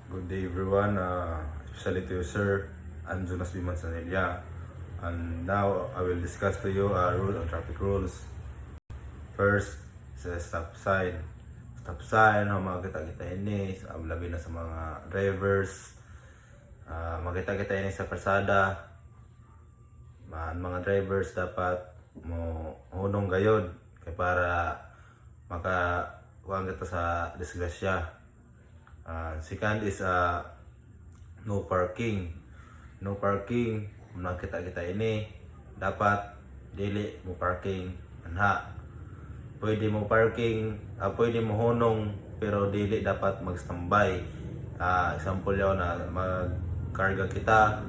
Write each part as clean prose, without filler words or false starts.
Good day everyone, especially to you sir, I'm Jonas Biman Sanilla, and now I will discuss to you rules and traffic rules. First, sa stop sign. Stop sign, mga kita-kita ini, labi na sa mga drivers, makita-kita ini sa kalsada, mga drivers dapat mo hunong gayod kay para makakuha kita sa disgrasya. Second is no parking. No parking, nakita kita ini dapat dili mo parking anha. Pwede mo parking, pwede mo hunong pero dili dapat mag-standby. Example yun na magkarga kita,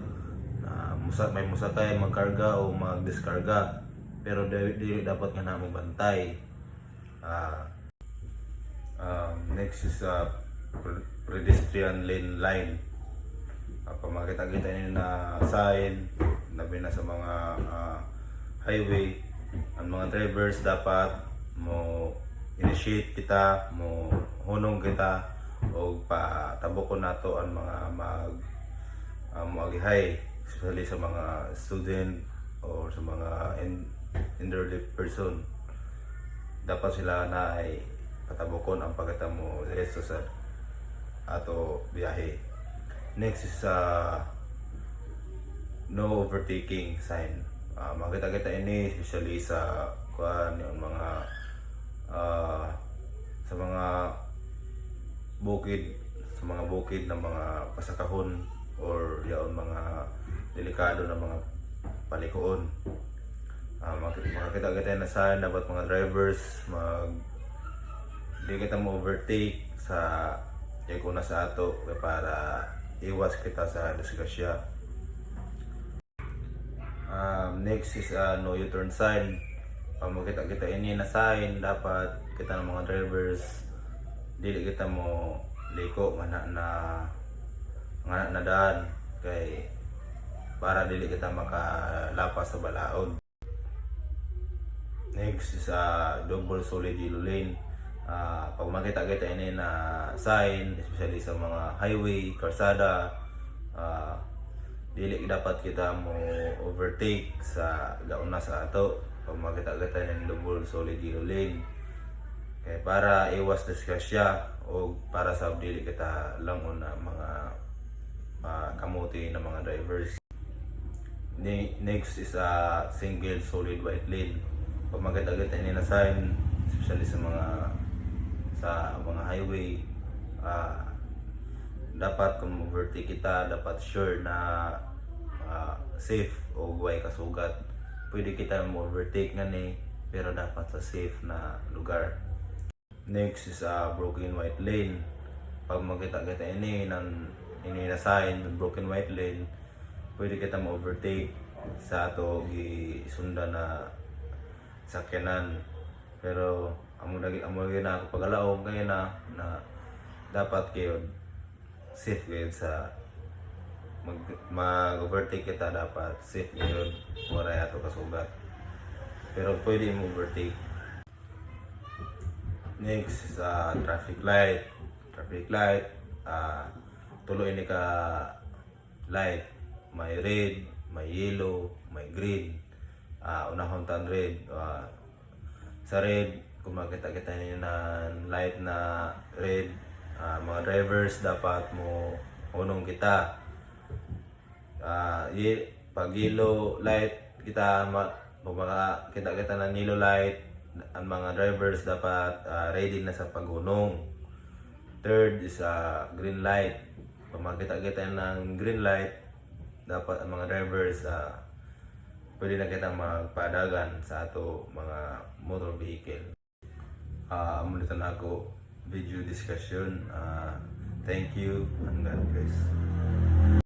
may musakay magkarga o magdiskarga pero dili dapat nga na mo bantay. Next is pedestrian lane line. Pag makita-kita nyo na sign, labi na sa mga highway, ang mga drivers dapat mo initiate kita, mo hunong kita o patabok nato ang mga mag-high, especially sa mga student o sa mga elderly person. Dapat sila na ay patabokon ang pagkita mo diretso sa ato biyahe. Next is no overtaking sign. Makita-kita ini especially sa yung mga sa mga bukid ng mga pasakahon or yaon mga delikado na mga palikuon. Makita-kita na sign dapat mga drivers di kita mo overtake sa kuna sa ato para iwas kita sa disgrasya. Next is no U-turn sign. Pag makita-kita ini na sign, dapat kita ng mga drivers dili kita mo liko na daan kay para dili kita makalapas sa balaod. Next is double solid yellow lane. Pag makita-kita ini na sign, especially sa mga highway, kalsada, dili dapat kita mo overtake sa gauna sa ato. Pag makita-kita ini double solid yellow lane, kaya para iwas disgrasya o para sa dili kita langon na mga kamuti na mga drivers. Next is single solid white lane. Pag makita-kita ini na sign, especially sa mga highway, dapat kung overtake kita, dapat sure na safe o huwag kasugat. Pwede kita overtake nga ni pero dapat sa safe na lugar. Next is broken white lane. Pag makita-kita ini na sign broken white lane, pwede kita overtake sa ato gisunda na sakyanan. Pero amo na ako pagalaom kaya na dapat kayo safe kayo sa mag-overtake kita, dapat safe kayo wala ato kasugat pero pwede mo overtake. Next is traffic light. Tuloy ni ka light, may red, may yellow, may green. Unahon tan red. Sa red, kung makita-kita niyo na light na red, mga drivers dapat mo hunong kita. Pag yellow light kita kita ng yellow light, ang mga drivers dapat ready na sa paghunong. Third is green light. Pag makita-kita ng green light, dapat ang mga drivers pwede na kita magpadagan sa ato mga motor vehicle. Muna na ako video discussion. Thank you and God bless.